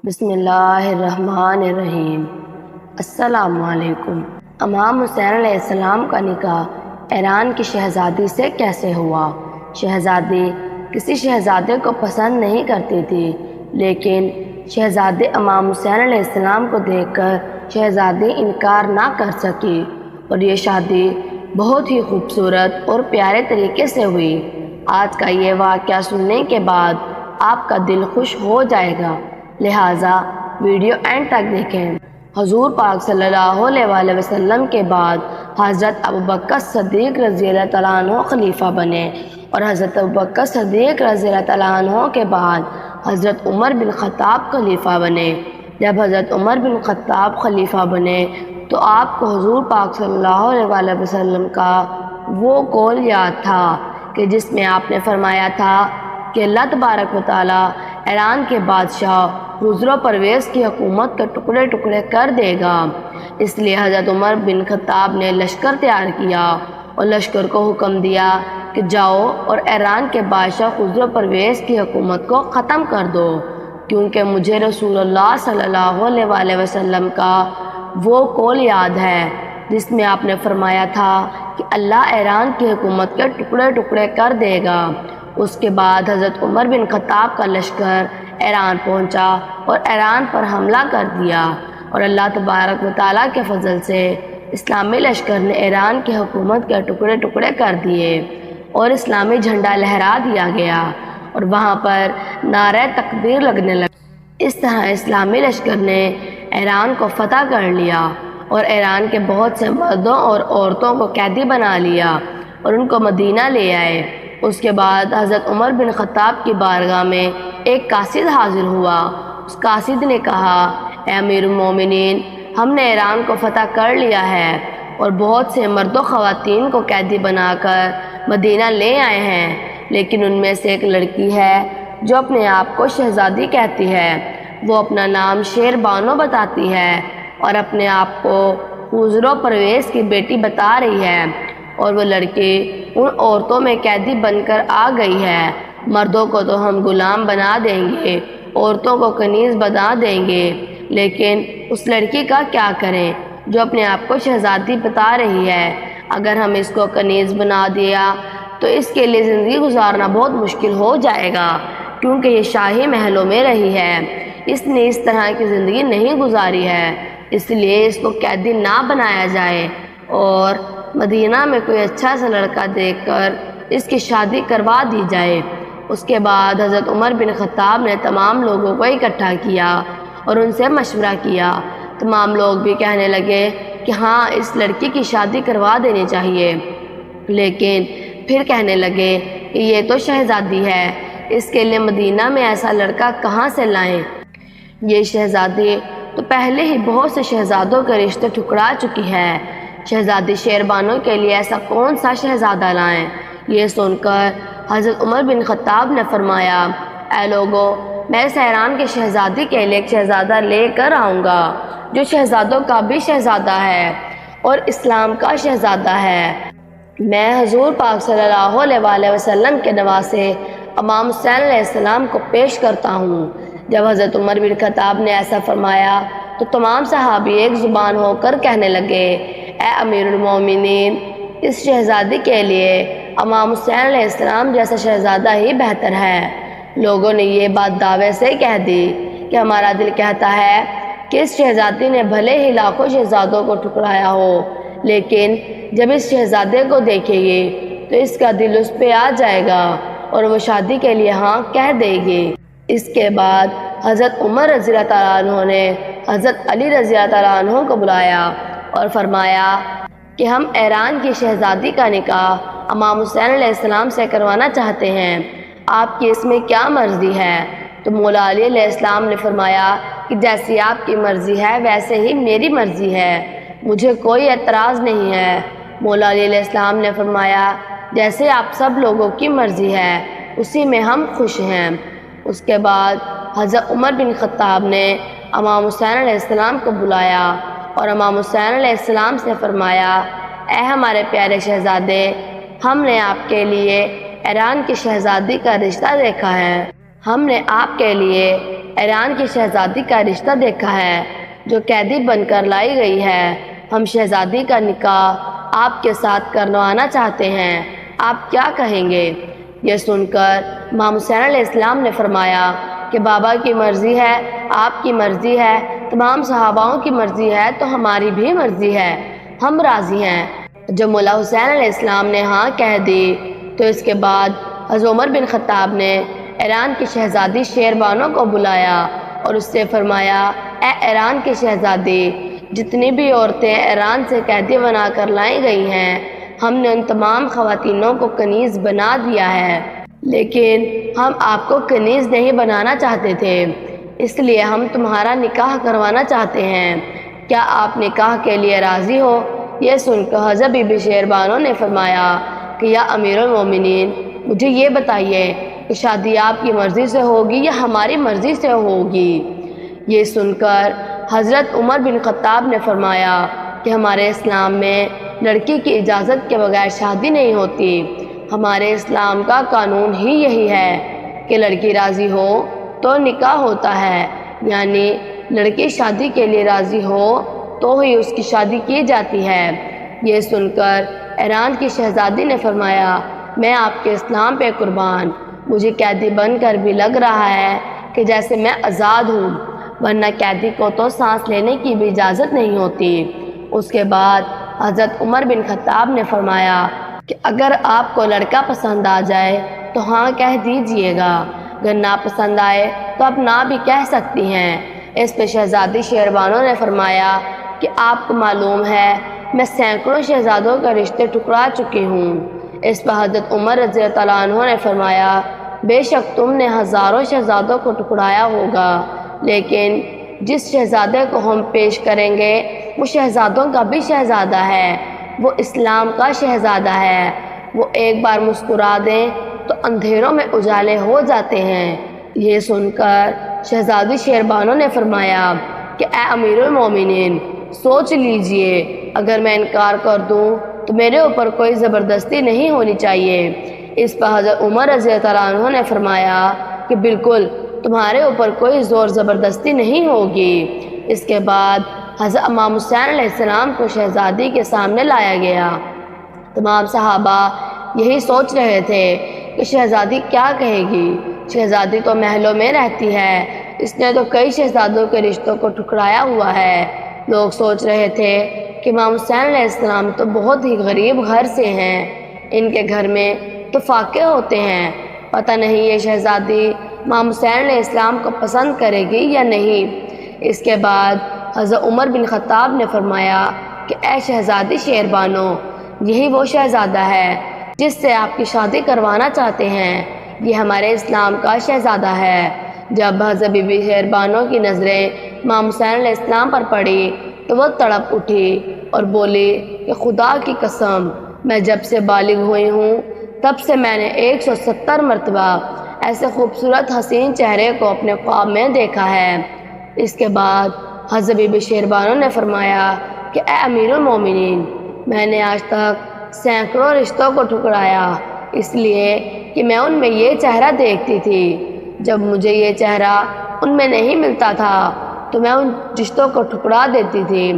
بسم اللہ الرحمن الرحیم۔ السلام علیکم۔ امام حسین علیہ السلام کا نکاح ایران کی شہزادی سے کیسے ہوا؟ شہزادی کسی شہزادے کو پسند نہیں کرتی تھی، لیکن شہزادے امام حسین علیہ السلام کو دیکھ کر شہزادی انکار نہ کر سکی، اور یہ شادی بہت ہی خوبصورت اور پیارے طریقے سے ہوئی۔ آج کا یہ واقعہ سننے کے بعد آپ کا دل خوش ہو جائے گا، لہٰذا ویڈیو اینڈ تک دیکھیں۔ حضور پاک صلی اللہ علیہ وآلہ وسلم کے بعد حضرت ابوبکر صدیق رضی اللہ تعالیٰ عنہ خلیفہ بنے، اور حضرت ابوبکر صدیق رضی اللہ تعالیٰ عنہ کے بعد حضرت عمر بن خطاب خلیفہ بنے۔ جب حضرت عمر بن خطاب خلیفہ بنے تو آپ کو حضور پاک صلی اللہ علیہ وآلہ وسلم کا وہ قول یاد تھا کہ جس میں آپ نے فرمایا تھا کہ اللہ تبارک و تعالیٰ ایران کے بادشاہ حضر و پرویز کی حکومت کے ٹکڑے ٹکڑے کر دے گا۔ اس لیے حضرت عمر بن خطاب نے لشکر تیار کیا اور لشکر کو حکم دیا کہ جاؤ اور ایران کے بادشاہ حضر و پرویز کی حکومت کو ختم کر دو، کیونکہ مجھے رسول اللہ صلی اللہ علیہ وآلہ وسلم کا وہ قول یاد ہے جس میں آپ نے فرمایا تھا کہ اللہ ایران کی حکومت کے ٹکڑے ٹکڑے کر دے گا۔ اس کے بعد حضرت عمر بن خطاب کا لشکر ایران پہنچا اور ایران پر حملہ کر دیا، اور اللہ تبارک و تعالیٰ کے فضل سے اسلامی لشکر نے ایران کی حکومت کے ٹکڑے ٹکڑے کر دیے اور اسلامی جھنڈا لہرا دیا گیا، اور وہاں پر نعرہ تکبیر لگنے لگا۔ اس طرح اسلامی لشکر نے ایران کو فتح کر لیا اور ایران کے بہت سے مردوں اور عورتوں کو قیدی بنا لیا اور ان کو مدینہ لے آئے۔ اس کے بعد حضرت عمر بن خطاب کی بارگاہ میں ایک قاصد حاضر ہوا۔ اس قاصد نے کہا، اے امیر المومنین، ہم نے ایران کو فتح کر لیا ہے اور بہت سے مرد و خواتین کو قیدی بنا کر مدینہ لے آئے ہیں، لیکن ان میں سے ایک لڑکی ہے جو اپنے آپ کو شہزادی کہتی ہے۔ وہ اپنا نام شیر بانو بتاتی ہے اور اپنے آپ کو حضر و پرویز کی بیٹی بتا رہی ہے، اور وہ لڑکی ان عورتوں میں قیدی بن کر آ گئی ہے۔ مردوں کو تو ہم غلام بنا دیں گے، عورتوں کو کنیز بنا دیں گے، لیکن اس لڑکی کا کیا کریں جو اپنے آپ کو شہزادی بتا رہی ہے؟ اگر ہم اس کو کنیز بنا دیا تو اس کے لیے زندگی گزارنا بہت مشکل ہو جائے گا، کیونکہ یہ شاہی محلوں میں رہی ہے، اس نے اس طرح کی زندگی نہیں گزاری ہے، اس لیے اس کو قیدی نہ بنایا جائے اور مدینہ میں کوئی اچھا سا لڑکا دیکھ کر اس کی شادی کروا دی جائے۔ اس کے بعد حضرت عمر بن خطاب نے تمام لوگوں کو اکٹھا کیا اور ان سے مشورہ کیا۔ تمام لوگ بھی کہنے لگے کہ ہاں، اس لڑکی کی شادی کروا دینی چاہیے، لیکن پھر کہنے لگے کہ یہ تو شہزادی ہے، اس کے لیے مدینہ میں ایسا لڑکا کہاں سے لائیں؟ یہ شہزادی تو پہلے ہی بہت سے شہزادوں کے رشتے ٹھکرا چکی ہے، شہزادی شیر بانو کے لیے ایسا کون سا شہزادہ لائیں؟ یہ سن کر حضرت عمر بن خطاب نے فرمایا، اے لوگو، میں اس ایران کے شہزادی کے لیے ایک شہزادہ لے کر آؤں گا جو شہزادوں کا بھی شہزادہ ہے اور اسلام کا شہزادہ ہے۔ میں حضور پاک صلی اللہ علیہ وآلہ وسلم کے نواسے امام حسین علیہ السلام کو پیش کرتا ہوں۔ جب حضرت عمر بن خطاب نے ایسا فرمایا تو تمام صحابی ایک زبان ہو کر کہنے لگے، اے امیر المومنین، اس شہزادی کے لیے امام حسین علیہ السلام جیسا شہزادہ ہی بہتر ہے۔ لوگوں نے یہ بات دعوے سے کہہ دی کہ ہمارا دل کہتا ہے کہ اس شہزادی نے بھلے ہی لاکھوں شہزادوں کو ٹھکرایا ہو، لیکن جب اس شہزادے کو دیکھے گی تو اس کا دل اس پہ آ جائے گا اور وہ شادی کے لیے ہاں کہہ دے گی۔ اس کے بعد حضرت عمر رضی اللہ تعالیٰ عنہ نے حضرت علی رضی اللہ تعالیٰ عنہ کو بلایا اور فرمایا کہ ہم ایران کی شہزادی کا نکاح امام حسین علیہ السلام سے کروانا چاہتے ہیں، آپ کی اس میں کیا مرضی ہے؟ تو مولا علی علیہ السلام نے فرمایا کہ جیسی آپ کی مرضی ہے ویسے ہی میری مرضی ہے، مجھے کوئی اعتراض نہیں ہے۔ مولا علی علیہ السلام نے فرمایا، جیسے آپ سب لوگوں کی مرضی ہے اسی میں ہم خوش ہیں۔ اس کے بعد حضرت عمر بن خطاب نے امام حسین علیہ السلام کو بلایا اور امام حسین علیہ السلام سے فرمایا، اے ہمارے پیارے شہزادے، ہم نے آپ کے لیے ایران کی شہزادی کا رشتہ دیکھا ہے، ہم نے آپ کے لیے ایران کی شہزادی کا رشتہ دیکھا ہے جو قیدی بن کر لائی گئی ہے۔ ہم شہزادی کا نکاح آپ کے ساتھ کروانا چاہتے ہیں، آپ کیا کہیں گے؟ یہ سن کر امام حسین علیہ السلام نے فرمایا کہ بابا کی مرضی ہے، آپ کی مرضی ہے، تمام صحاباؤں کی مرضی ہے تو ہماری بھی مرضی ہے، ہم راضی ہیں۔ جب مولا حسین علیہ السلام نے ہاں کہہ دی تو اس کے بعد حضرت عمر بن خطاب نے ایران کی شہزادی شیربانو کو بلایا اور اس سے فرمایا، اے ایران کی شہزادی، جتنی بھی عورتیں ایران سے قیدی بنا کر لائی گئی ہیں، ہم نے ان تمام خواتینوں کو کنیز بنا دیا ہے، لیکن ہم آپ کو کنیز نہیں بنانا چاہتے تھے، اس لیے ہم تمہارا نکاح کروانا چاہتے ہیں، کیا آپ نکاح کے لیے راضی ہو؟ یہ سن کر حضرت بی بی شیربانو نے فرمایا کہ یا امیر المومنین، مجھے یہ بتائیے کہ شادی آپ کی مرضی سے ہوگی یا ہماری مرضی سے ہوگی؟ یہ سن کر حضرت عمر بن خطاب نے فرمایا کہ ہمارے اسلام میں لڑکی کی اجازت کے بغیر شادی نہیں ہوتی، ہمارے اسلام کا قانون ہی یہی ہے کہ لڑکی راضی ہو تو نکاح ہوتا ہے، یعنی لڑکی شادی کے لیے راضی ہو تو ہی اس کی شادی کی جاتی ہے۔ یہ سن کر ایران کی شہزادی نے فرمایا، میں آپ کے اسلام پہ قربان، مجھے قیدی بن کر بھی لگ رہا ہے کہ جیسے میں آزاد ہوں، ورنہ قیدی کو تو سانس لینے کی بھی اجازت نہیں ہوتی۔ اس کے بعد حضرت عمر بن خطاب نے فرمایا کہ اگر آپ کو لڑکا پسند آ جائے تو ہاں کہہ دیجئے گا، اگر ناپسند آئے تو آپ نہ بھی کہہ سکتی ہیں۔ اس پہ شہزادی شیربانو نے فرمایا کہ آپ کو معلوم ہے میں سینکڑوں شہزادوں کا رشتے ٹکرا چکی ہوں۔ اس پر حضرت عمر رضی اللہ عنہ نے فرمایا، بے شک تم نے ہزاروں شہزادوں کو ٹکرایا ہوگا، لیکن جس شہزادے کو ہم پیش کریں گے وہ شہزادوں کا بھی شہزادہ ہے، وہ اسلام کا شہزادہ ہے، وہ ایک بار مسکرا دیں تو اندھیروں میں اجالے ہو جاتے ہیں۔ یہ سن کر شہزادی شیربانو نے فرمایا کہ اے امیر المومنین، سوچ لیجئے، اگر میں انکار کر دوں تو میرے اوپر کوئی زبردستی نہیں ہونی چاہیے۔ اس پر حضرت عمر رضی اللہ عنہ نے فرمایا کہ بالکل تمہارے اوپر کوئی زور زبردستی نہیں ہوگی۔ اس کے بعد حضرت امام حسین علیہ السلام کو شہزادی کے سامنے لایا گیا۔ تمام صحابہ یہی سوچ رہے تھے کہ شہزادی کیا کہے گی، شہزادی تو محلوں میں رہتی ہے، اس نے تو کئی شہزادوں کے رشتوں کو ٹکرایا ہوا ہے۔ لوگ سوچ رہے تھے کہ امام حسین علیہ السلام تو بہت ہی غریب گھر سے ہیں، ان کے گھر میں تو فاقے ہوتے ہیں، پتہ نہیں یہ شہزادی امام حسین علیہ السلام کو پسند کرے گی یا نہیں۔ اس کے بعد حضرت عمر بن خطاب نے فرمایا کہ اے شہزادی شیربانو، یہی وہ شہزادہ ہے جس سے آپ کی شادی کروانا چاہتے ہیں، یہ ہمارے اسلام کا شہزادہ ہے۔ جب حضرت بی بی شیربانو کی نظریں امام حسین علیہ السلام پر پڑی تو وہ تڑپ اٹھی اور بولی کہ خدا کی قسم، میں جب سے بالغ ہوئی ہوں تب سے میں نے 170 مرتبہ ایسے خوبصورت حسین چہرے کو اپنے خواب میں دیکھا ہے۔ اس کے بعد حضرت بی بی شیربانو نے فرمایا کہ اے امیر المومنین، میں نے آج تک سینکڑوں رشتوں کو ٹکرایا، اس لیے کہ میں ان میں یہ چہرہ دیکھتی تھی، جب مجھے یہ چہرہ ان میں نہیں ملتا تھا تو میں ان رشتوں کو ٹکرا دیتی تھی۔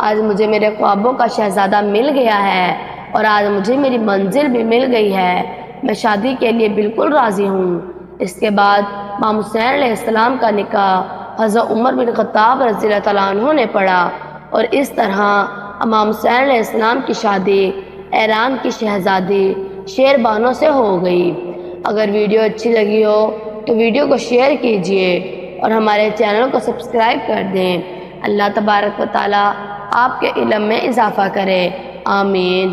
آج مجھے میرے خوابوں کا شہزادہ مل گیا ہے اور آج مجھے میری منزل بھی مل گئی ہے، میں شادی کے لیے بالکل راضی ہوں۔ اس کے بعد امام حسین علیہ السلام کا نکاح حضرت عمر بن خطاب رضی اللہ عنہ نے پڑھا اور اس طرح امام حسین علیہ السلام کی شادی ایران کی شہزادی شیربانو سے ہو گئی۔ اگر ویڈیو اچھی لگی ہو تو ویڈیو کو شیئر کیجئے اور ہمارے چینل کو سبسکرائب کر دیں۔ اللہ تبارک و تعالی آپ کے علم میں اضافہ کرے، آمین۔